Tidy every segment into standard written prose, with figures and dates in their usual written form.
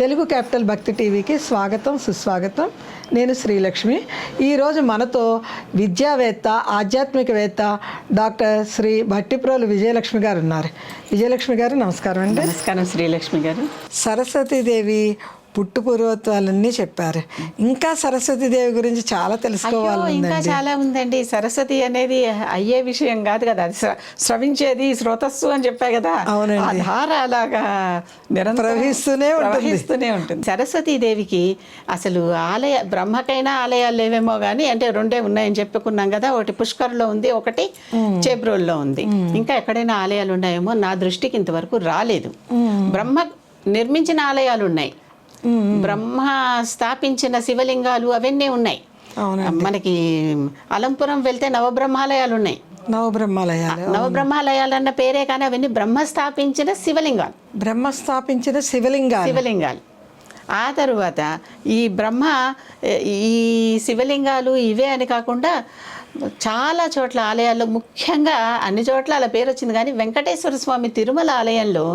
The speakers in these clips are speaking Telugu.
తెలుగు క్యాపిటల్ భక్తి టీవీకి స్వాగతం, సుస్వాగతం. నేను శ్రీలక్ష్మి. ఈరోజు మనతో విద్యావేత్త, ఆధ్యాత్మికవేత్త డాక్టర్ శ్రీ భట్టిప్రోలు విజయలక్ష్మి గారు ఉన్నారు. విజయలక్ష్మి గారు నమస్కారం అండి. నమస్కారం శ్రీలక్ష్మి గారు. సరస్వతీదేవి పుట్టు పూర్వత్వాలన్నీ చెప్పారు. ఇంకా సరస్వతీదేవి గురించి చాలా తెలుసుకోవాలి. ఇంకా చాలా ఉందండి. సరస్వతి అనేది అయ్యే విషయం కాదు కదా, అది స్రవించేది స్రోతస్సు అని చెప్పా కదా. ఆ ధార అలాగా ప్రవహిస్తూనే ఉంటుంది. సరస్వతీదేవికి అసలు బ్రహ్మకైనా ఆలయాలు లేవేమో కానీ, అంటే రెండే ఉన్నాయని చెప్పుకున్నాం కదా. ఒకటి పుష్కర్లో ఉంది, ఒకటి చేబ్రోల్లో ఉంది. ఇంకా ఎక్కడైనా ఆలయాలు ఉన్నాయేమో నా దృష్టికి ఇంతవరకు రాలేదు. బ్రహ్మ నిర్మించిన ఆలయాలు ఉన్నాయి, బ్రహ్మ స్థాపించిన శివలింగాలు అవన్నీ ఉన్నాయి. మనకి అలంపురం వెళ్తే నవబ్రహ్మాలయాలు ఉన్నాయి. నవబ్రహ్మాలయాలు అన్న పేరే కానీ అవన్నీ బ్రహ్మ స్థాపించిన శివలింగాలు. ఆ తరువాత ఈ బ్రహ్మ ఈ శివలింగాలు ఇవే అని కాకుండా చాలా చోట్ల ఆలయాల్లో, ముఖ్యంగా అన్ని చోట్ల అలా పేరు వచ్చింది. కానీ వెంకటేశ్వర స్వామి తిరుమల ఆలయంలో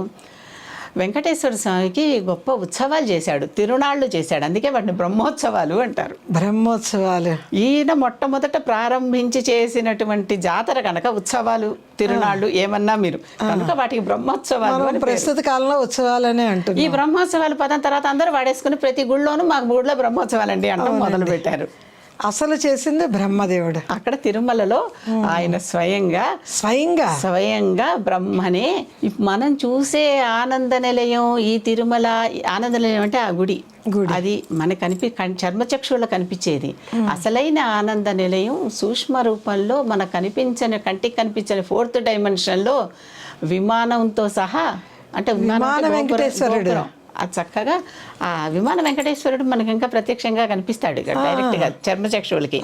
వెంకటేశ్వర స్వామికి గొప్ప ఉత్సవాలు చేశాడు, తిరునాళ్ళు చేశాడు. అందుకే వాటిని బ్రహ్మోత్సవాలు అంటారు. బ్రహ్మోత్సవాలు ఈయన మొట్టమొదట ప్రారంభించి చేసినటువంటి జాతర కనుక ఉత్సవాలు, తిరునాళ్ళు ఏమన్నా మీరు కనుక వాటికి బ్రహ్మోత్సవాలు. ప్రస్తుత కాలంలో ఉత్సవాలనే అంటారు. ఈ బ్రహ్మోత్సవాలు పదం తర్వాత అందరూ వాడేసుకుని ప్రతి గుళ్ళోనూ మాకు గుడిలో బ్రహ్మోత్సవాలండి అంటాం మొదలు పెట్టారు. అసలు చేసింది బ్రహ్మదేవుడు. అక్కడ తిరుమలలో ఆయన స్వయంగా బ్రహ్మనే. మనం చూసే ఆనంద నిలయం, ఈ తిరుమల ఆనంద నిలయం అంటే ఆ గుడి, అది మనకు చర్మచక్షువులో కనిపించేది. అసలైన ఆనంద నిలయం సూక్ష్మ రూపంలో మనకు కంటికి కనిపించని 4th డైమెన్షన్లో విమానంతో సహా, అంటే విమాన వెంకటేశ్వరుడు. అది చక్కగా ఆ విమాన వెంకటేశ్వరుడు మనకి ఇంకా ప్రత్యక్షంగా కనిపిస్తాడు డైరెక్ట్ గా చర్మచక్షువులకి.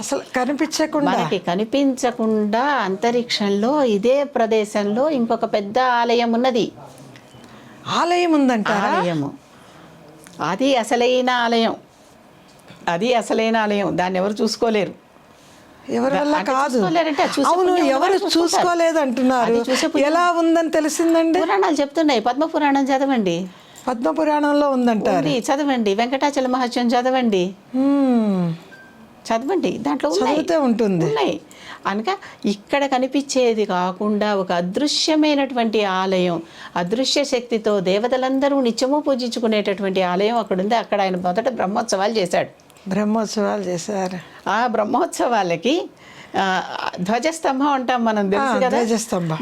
మనకి కనిపించకుండా అంతరిక్షంలో ఇదే ప్రదేశంలో ఇంకొక పెద్ద ఆలయం ఉన్నది. ఆలయం ఆలయము అది అసలైన ఆలయం. దాన్ని ఎవరు చూసుకోలేరు. ఎవరు చూసుకోలేదు అంటున్నారు. ఎలా ఉందని తెలిసిందండి? పురాణాలు చెప్తున్నాయి. పద్మ పురాణం చదవండి. పద్మ పురాణంలో ఉందంటారు. చదవండి. వెంకటాచల మహత్యం చదవండి. దాంట్లో ఉన్నాయి. అనగా ఇక్కడ కనిపించేది కాకుండా ఒక అదృశ్యమైనటువంటి ఆలయం, అదృశ్య శక్తితో దేవతలందరూ నిత్యము పూజించుకునేటటువంటి ఆలయం అక్కడ ఉంది. అక్కడ ఆయన మొదట బ్రహ్మోత్సవాలు చేశారు. ఆ బ్రహ్మోత్సవాలకి ధ్వజస్తంభం అంటాం మనం, తెలుసు కదా.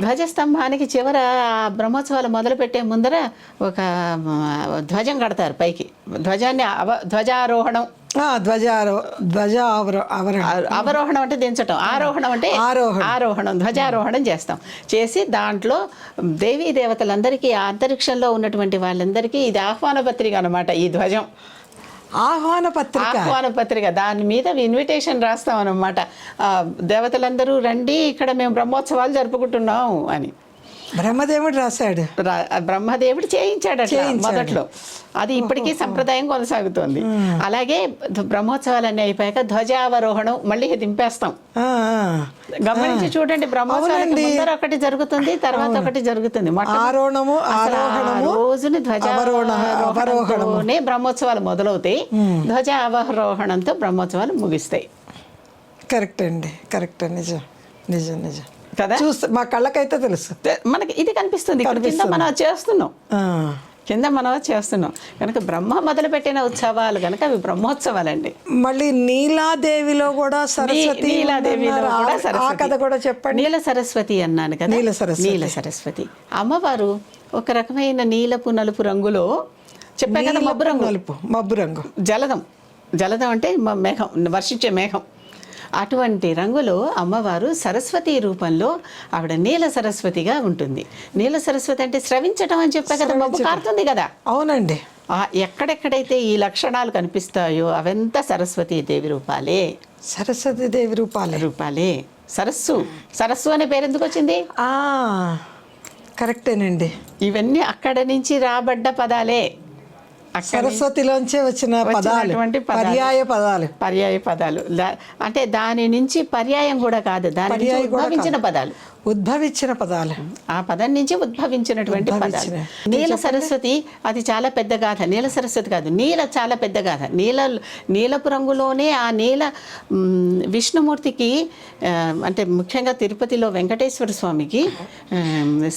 ధ్వజస్తంభానికి చివర బ్రహ్మోత్సవాలు మొదలు పెట్టే ముందర ఒక ధ్వజం కడతారు పైకి. ధ్వజాన్ని అవరోహణం అంటే దించటం, ఆరోహణం అంటే ధ్వజారోహణం చేసి దాంట్లో దేవీ దేవతలందరికీ, అంతరిక్షంలో ఉన్నటువంటి వాళ్ళందరికీ ఇది ఆహ్వాన పత్రిక అన్నమాట. ఈ ధ్వజం ఆహ్వాన పత్రిక. దాని మీద ఇన్విటేషన్ రాస్తాం అన్నమాట. దేవతలందరూ రండి, ఇక్కడ మేము బ్రహ్మోత్సవాలు జరుపుకుంటున్నాం అని బ్రహ్మదేవుడు రాశాడు. బ్రహ్మదేవుడు చేయించాడు మొదట్లో. అది ఇప్పటికీ సంప్రదాయం కొనసాగుతోంది. అలాగే బ్రహ్మోత్సవాలన్నీ అయిపోయాక ధ్వజావరోహణం మళ్ళీ దింపేస్తాం. గమనించి చూడండి, బ్రహ్మోత్సవానికి ముందర ఒకటి జరుగుతుంది, తర్వాత ఒకటి జరుగుతుంది. రోజుని ధ్వజావరోహణంతోనే బ్రహ్మోత్సవాలు మొదలవుతాయి. ధ్వజ అవరోహణంతో బ్రహ్మోత్సవాలు ముగిస్తాయి. కరెక్ట్ అండి, కరెక్ట్. నిజం కదా. చూస్తే మా కళ్ళకైతే తెలుసు, మనకి ఇది కనిపిస్తుంది. కింద మనం చేస్తున్నాం కనుక బ్రహ్మ మొదలుపెట్టిన ఉత్సవాలు కనుక అవి బ్రహ్మోత్సవాలండి. మళ్ళీ నీలాదేవిలో కూడా కథ కూడా చెప్పండి. నీల సరస్వతి అన్నాను కదా. నీల సరస్వతి అమ్మవారు ఒక రకమైన నీలపు నలుపు రంగులో చెప్పా కదా. మబ్బు రంగు జలదం అంటే మేఘం, వర్షించే మేఘం. అటువంటి రంగులో అమ్మవారు సరస్వతి రూపంలో ఆవిడ నీల సరస్వతిగా ఉంటుంది. నీల సరస్వతి అంటే స్రవించటం అని చెప్పా కదా, మబ్బు కారుతుంది కదా. అవునండి. ఎక్కడెక్కడైతే ఈ లక్షణాలు కనిపిస్తాయో అవంతా సరస్వతీదేవి రూపాలే. సరస్సు అనే పేరు ఎందుకు వచ్చింది? కరెక్టేనండి. ఇవన్నీ అక్కడ నుంచి రాబడ్డ పదాలే. సరస్వతిలోంచే వచ్చిన పదాలు, వచ్చినటువంటి పర్యాయ పదాలు అంటే దాని నుంచి పర్యాయం కూడా కాదు, దాని నుంచి ఉద్భవించిన పదాలు ఆ పదం నుంచి ఉద్భవించినటువంటి పదాలు. నీల సరస్వతి అది చాలా పెద్ద గాథ. నీల సరస్వతి కాదు, నీల చాలా పెద్ద గాథ. నీలపు రంగులోనే ఆ నీల విష్ణుమూర్తికి అంటే ముఖ్యంగా తిరుపతిలో వెంకటేశ్వర స్వామికి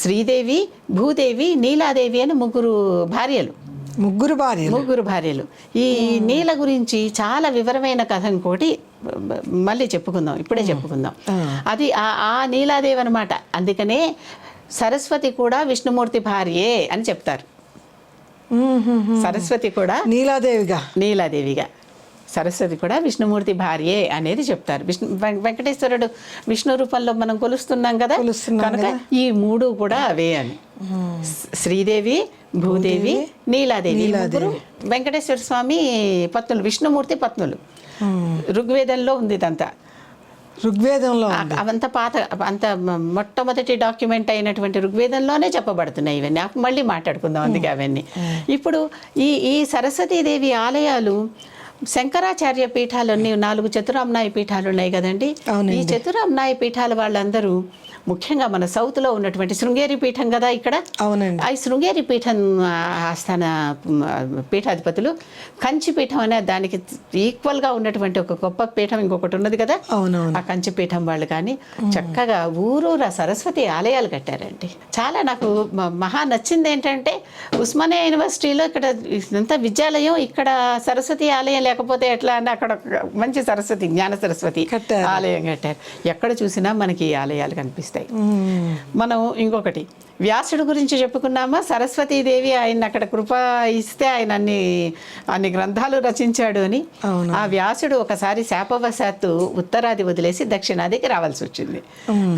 శ్రీదేవి, భూదేవి, నీలాదేవి అని ముగ్గురు భార్యలు. ఈ నీల గురించి చాలా వివరమైన కథ ఇంకోటి మళ్ళీ చెప్పుకుందాం, ఇప్పుడే చెప్పుకుందాం. అది ఆ నీలాదేవి అనమాట. అందుకనే సరస్వతి కూడా విష్ణుమూర్తి భార్యే అని చెప్తారు. సరస్వతి కూడా నీలాదేవిగా సరస్వతి కూడా విష్ణుమూర్తి భార్యే అనేది చెప్తారు. వెంకటేశ్వరుడు విష్ణు రూపంలో మనం కొలుస్తున్నాం కదా, కనుక ఈ మూడు కూడా అవే అని. శ్రీదేవి, భూదేవి, నీలాదేవి ముగ్గురు వెంకటేశ్వర స్వామి పత్నులు, విష్ణుమూర్తి పత్నులు. ఋగ్వేదంలో ఉంది ఇదంతా. అవంతా పాత అంత మొట్టమొదటి డాక్యుమెంట్ అయినటువంటి ఋగ్వేదంలోనే చెప్పబడుతున్నాయి ఇవన్నీ. మళ్ళీ మాట్లాడుకుందాం అందుకే అవన్నీ. ఇప్పుడు ఈ సరస్వతీదేవి ఆలయాలు శంకరాచార్య పీఠాలన్నీ 4 చతురామ్నాయ పీఠాలు ఉన్నాయి కదండి. ఈ చతురామ్నాయ పీఠాల వాళ్ళందరూ ముఖ్యంగా మన సౌత్లో ఉన్నటువంటి శృంగేరి పీఠం కదా ఇక్కడ. అవునండి. ఆ శృంగేరి పీఠం ఆస్థాన పీఠాధిపతులు కంచి పీఠం అనే దానికి ఈక్వల్గా ఉన్నటువంటి ఒక గొప్ప పీఠం ఇంకొకటి ఉన్నది కదా. ఆ కంచి పీఠం వాళ్ళు కానీ చక్కగా ఊరూరా సరస్వతి ఆలయాలు కట్టారండి. చాలా నాకు మహా నచ్చింది ఏంటంటే ఉస్మానియా యూనివర్సిటీలో ఇక్కడ ఇంత విద్యాలయం, ఇక్కడ సరస్వతి ఆలయం లేకపోతే ఎట్లా అని అక్కడ మంచి సరస్వతి, జ్ఞాన సరస్వతి ఆలయం కట్టారు. ఎక్కడ చూసినా మనకి ఈ ఆలయాలు కనిపిస్తాయి. మనం ఇంకొకటి వ్యాసుడు గురించి చెప్పుకున్నామా. సరస్వతీదేవి ఆయన అక్కడ కృప ఇస్తే ఆయన అన్ని గ్రంథాలు రచించాడు అని. ఆ వ్యాసుడు ఒకసారి శాపవశాత్తు ఉత్తరాది వదిలేసి దక్షిణాదికి రావాల్సి వచ్చింది.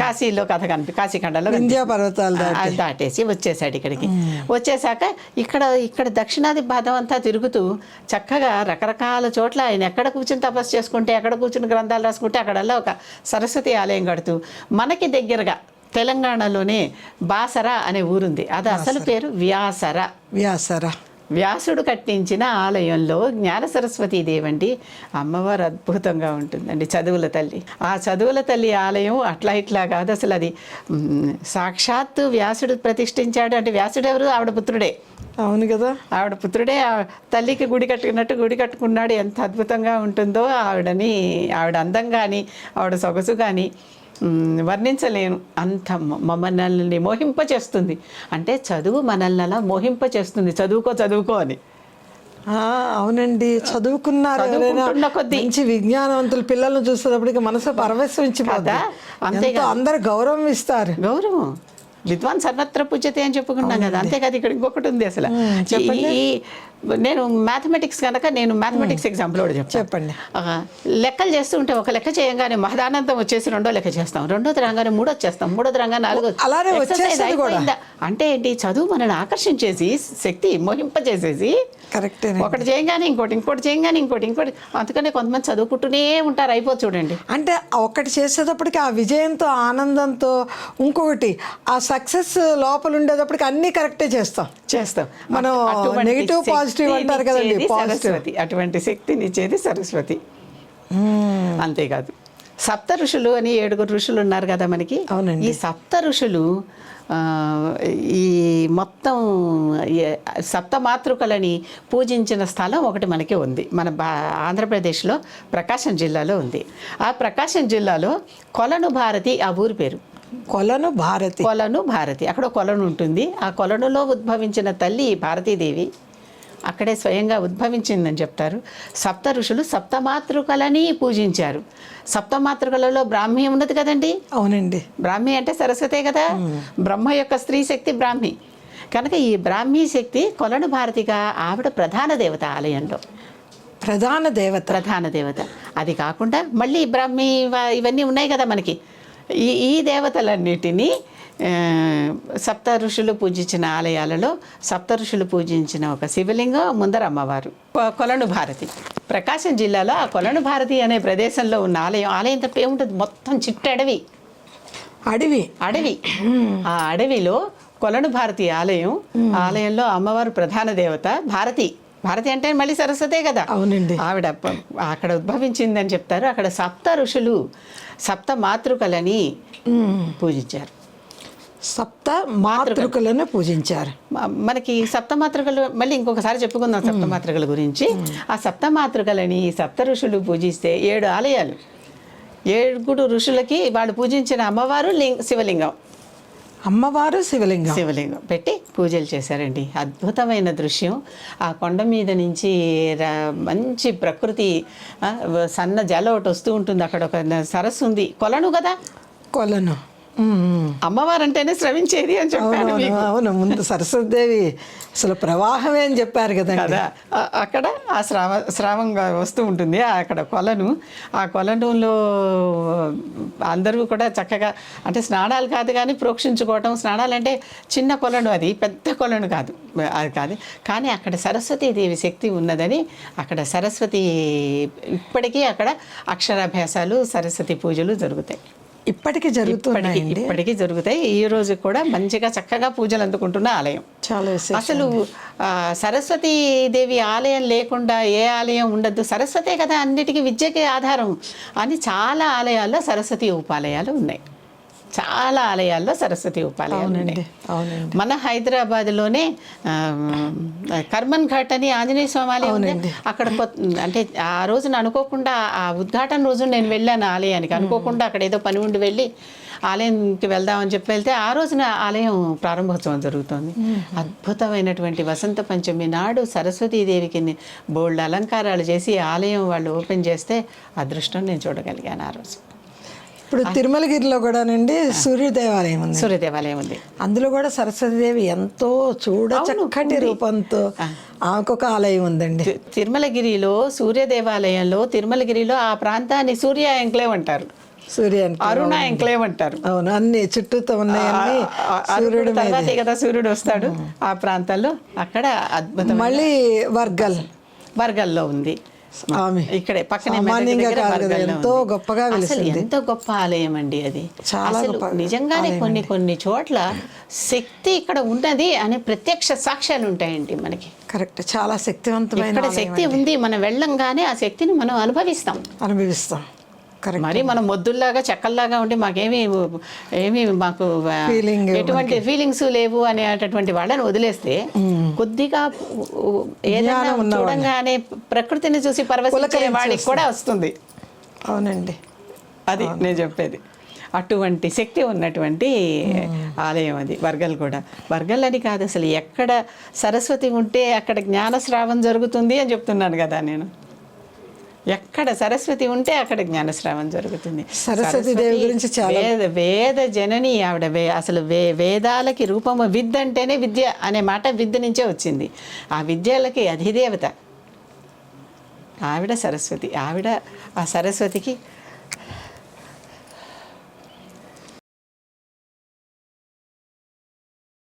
కాశీలో కథ కాశీఖండంలో పర్వతాలు దాటేసి వచ్చేసాడు ఇక్కడికి. వచ్చేసాక ఇక్కడ దక్షిణాది భాగం అంతా తిరుగుతూ చక్కగా రకరకాల చోట్ల ఆయన ఎక్కడ కూర్చుని తపస్సు చేసుకుంటే, ఎక్కడ కూర్చుని గ్రంథాలు రాసుకుంటే అక్కడల్లా ఒక సరస్వతి ఆలయం కడుతూ మనకి దగ్గరగా తెలంగాణలోనే బాసర అనే ఊరుంది. అది అసలు పేరు వ్యాసర. వ్యాసుడు కట్టించిన ఆలయంలో జ్ఞాన సరస్వతీదేవి అండి అమ్మవారు అద్భుతంగా ఉంటుందండి. చదువుల తల్లి. ఆ చదువుల తల్లి ఆలయం అట్లా ఇట్లా కాదు, అసలు అది సాక్షాత్తు వ్యాసుడు ప్రతిష్ఠించాడు. అంటే వ్యాసుడు ఎవరు? ఆవిడ పుత్రుడే. అవును కదా, ఆవిడ పుత్రుడే. తల్లికి గుడి కట్టుకున్నట్టు గుడి కట్టుకున్నాడు. ఎంత అద్భుతంగా ఉంటుందో ఆవిడ అందం కానీ ఆవిడ సొగసు కానీ వర్ణించలేను. అంత మనల్ని మోహింపచేస్తుంది. అంటే చదువు మనల్ని అలా మోహింపచేస్తుంది. చదువుకో అని. అవునండి, చదువుకున్నారు కొద్ది మంచి విజ్ఞానవంతులు పిల్లలను చూసేటప్పటికి మనసు పరవశించిపోదా. అంతేగా అందరు గౌరవం ఇస్తారు. గౌరవం విద్వాన్ సర్వత్ర పూజ్యతే అని చెప్పుకున్నాం కదా. అంతేకాదు ఇక్కడ ఇంకొకటి ఉంది. అసలు నేను మ్యాథమెటిక్స్ కనుక నేను మ్యాథమెటిక్స్ ఎగ్జాంపుల్ కూడా చెప్పండి. లెక్కలు చేస్తూ ఉంటే ఒక లెక్క చేయగానే మహదానందం వచ్చేసి రెండో లెక్క చేస్తాం, రెండోది రాగానే మూడోది చేస్తాం, మూడోది రాగానే నాలుగోది. అంటే ఏంటి? చదువు మనల్ని ఆకర్షించేసి శక్తి మోహింపజేసేసి ఒకటి చేయగానే ఇంకోటి చేయగానే ఇంకోటి. అందుకనే కొంతమంది చదువుకుంటూనే ఉంటారు. అయిపోతుంది చూడండి. అంటే ఒకటి చేసేటప్పటికి ఆ విజయంతో ఆనందంతో ఇంకొకటి ఆ సక్సెస్ లోపల ఉండేటప్పటికి అన్ని కరెక్టే చేస్తాం. మనం నెగిటివ్ పాజిటివ్ అంటారు కదండి. సరస్వతి అటువంటి శక్తినిచ్చేది సరస్వతి. అంతేకాదు సప్త ఋషులు అని 7 ఋషులు ఉన్నారు కదా మనకి. ఈ సప్త ఋషులు ఈ మొత్తం సప్తమాతృకలని పూజించిన స్థలం ఒకటి మనకి ఉంది. మన ఆంధ్రప్రదేశ్లో ప్రకాశం జిల్లాలో ఉంది. ఆ ప్రకాశం జిల్లాలో కొలను భారతి ఆ ఊరి పేరు. కొలను భారతి. అక్కడ కొలను ఉంటుంది. ఆ కొలనులో ఉద్భవించిన తల్లి భారతీదేవి అక్కడే స్వయంగా ఉద్భవించిందని చెప్తారు. సప్త ఋషులు సప్తమాతృకలని పూజించారు. సప్తమాతృకలలో బ్రాహ్మి ఉన్నది కదండి. అవునండి. బ్రాహ్మి అంటే సరస్వతే కదా. బ్రహ్మ యొక్క స్త్రీ శక్తి బ్రాహ్మి. కనుక ఈ బ్రాహ్మీ శక్తి కొలను భారతిగా ఆవిడ ప్రధాన దేవత ఆలయంలో. ప్రధాన దేవత. అది కాకుండా మళ్ళీ బ్రాహ్మి ఇవన్నీ ఉన్నాయి కదా మనకి. ఈ దేవతలన్నిటినీ సప్త ఋషులు పూజించిన ఆలయాలలో సప్త ఋషులు పూజించిన ఒక శివలింగం, ముందర అమ్మవారు. కొలను భారతి ప్రకాశం జిల్లాలో ఆ కొలను భారతి అనే ప్రదేశంలో ఉన్న ఆలయం తప్ప ఏముంటుంది? మొత్తం చిట్ట అడవి. ఆ అడవిలో కొలను భారతి ఆలయంలో అమ్మవారు ప్రధాన దేవత భారతి. భారతి అంటే మళ్ళీ సరస్వతే కదా. అవునండి. ఆవిడ అక్కడ ఉద్భవించిందని చెప్తారు. అక్కడ సప్త ఋషులు సప్త మాతృకలని పూజించారు. సప్త మాతృకలను పూజించారు. మనకి సప్తమాతృకలు మళ్ళీ ఇంకొకసారి చెప్పుకుందాం సప్తమాతృకల గురించి. ఆ సప్తమాతృకలని సప్త ఋషులు పూజిస్తే 7 ఆలయాలు, 7 ఋషులకి వాళ్ళు పూజించిన అమ్మవారు శివలింగం, అమ్మవారు శివలింగం శివలింగం పెట్టి పూజలు చేశారండి. అద్భుతమైన దృశ్యం. ఆ కొండ మీద నుంచి మంచి ప్రకృతి, సన్న జల ఒకటి వస్తూ ఉంటుంది. అక్కడ ఒక సరస్సు ఉంది, కొలను కదా, కొలను. అమ్మవారు అంటేనే స్రవించేది అని చెప్పాను మీకు. అవును, ముందు సరస్వతిదేవి అసలు ప్రవాహమే అని చెప్పారు కదా. అక్కడ ఆ స్రావంగా వస్తూ ఉంటుంది. అక్కడ కొలను, ఆ కొలనులో అందరూ కూడా చక్కగా, అంటే స్నానాలు కాదు కానీ ప్రోక్షించుకోవటం. స్నానాలు అంటే చిన్న కొలను, అది పెద్ద కొలను కాదు, అది కాదు. కానీ అక్కడ సరస్వతీదేవి శక్తి ఉన్నదని అక్కడ సరస్వతి, ఇప్పటికీ అక్కడ అక్షరాభ్యాసాలు, సరస్వతి పూజలు జరుగుతాయి. ఇప్పటికీ జరుగుతాయి. ఈ రోజు కూడా మంచిగా చక్కగా పూజలు అందుకుంటున్న ఆలయం. చాలా అసలు సరస్వతీ దేవి ఆలయం లేకుండా ఏ ఆలయం ఉండద్దు. సరస్వతే కదా అన్నిటికీ విద్యకి ఆధారం అని చాలా ఆలయాల్లో సరస్వతి ఉపాలయాలు ఉన్నాయి. చాలా ఆలయాల్లో సరస్వతి ఉపాలయాలు ఉన్నాయి. మన హైదరాబాద్లోనే కర్మన్ ఘాట్ అని ఆంజనేయ స్వామి ఆలయం ఉంది. అక్కడ అంటే ఆ రోజున అనుకోకుండా, ఆ ఉద్ఘాటన రోజు నేను వెళ్ళాను ఆలయానికి. అనుకోకుండా అక్కడ ఏదో పని ఉండి వెళ్ళి ఆలయానికి వెళ్దామని చెప్పి వెళ్తే ఆ రోజున ఆలయం ప్రారంభోత్సవం జరుగుతుంది. అద్భుతమైనటువంటి వసంత పంచమి నాడు సరస్వతీదేవికి బోల్డ్ అలంకారాలు చేసి ఆలయం వాళ్ళు ఓపెన్ చేస్తే అదృష్టం నేను చూడగలిగాను ఆ రోజు. ఇప్పుడు తిరుమలగిరిలో కూడా నుండి సూర్య దేవాలయం ఉంది. అందులో కూడా సరస్వతీదేవి ఎంతో చక్కటి రూపంతో ఆమెకొక ఆలయం ఉందండి. తిరుమలగిరిలో సూర్య దేవాలయంలో, తిరుమలగిరిలో ఆ ప్రాంతాన్ని సూర్య ఎంక్లేవ్ అంటారు, అరుణ ఎంక్లేవ్ అంటారు. అవును, అన్ని చుట్టూతో ఉన్నాయి. సూర్యుడు తర్వాతే కదా సూర్యుడు వస్తాడు ఆ ప్రాంతాల్లో. అక్కడ అద్భుతం. మళ్ళీ వర్గల్లో ఉంది. ఇక్కడే పక్కనే ఎంతో గొప్పగా ఎంత గొప్ప ఆలయం అండి అది. అసలు నిజంగానే కొన్ని చోట్ల శక్తి ఇక్కడ ఉన్నది అనే ప్రత్యక్ష సాక్ష్యాలు ఉంటాయండి మనకి. కరెక్ట్, చాలా శక్తివంతమైన ఇక్కడ శక్తి ఉంది. మనం వెళ్ళంగానే ఆ శక్తిని మనం అనుభవిస్తాం. మరి మనం మొద్దుల్లాగా చెక్కల్లాగా ఉండి మాకు ఎటువంటి ఫీలింగ్స్ లేవు అనేటటువంటి వాళ్ళని వదిలేస్తే, కొద్దిగా ఏదైనా చూడంగానే ప్రకృతిని చూసి పరవశించే వాడికి కూడా వస్తుంది. అవునండి, అది నేను చెప్పేది. అటువంటి శక్తి ఉన్నటువంటి ఆలయం అది. వర్గల్ కూడా, వర్గల్ అని కాదు, అసలు ఎక్కడ సరస్వతి ఉంటే అక్కడ జ్ఞానస్రావం జరుగుతుంది అని చెప్తున్నాను కదా నేను. ఎక్కడ సరస్వతి ఉంటే అక్కడ జ్ఞానస్రావం జరుగుతుంది. సరస్వతి దేవి గురించి వేద జనని ఆవిడ. అసలు వేదాలకి రూపము. విద్య అంటేనే విద్య అనే మాట విద్య నుంచే వచ్చింది. ఆ విద్యలకి అధిదేవత ఆవిడ సరస్వతి. ఆవిడ ఆ సరస్వతికి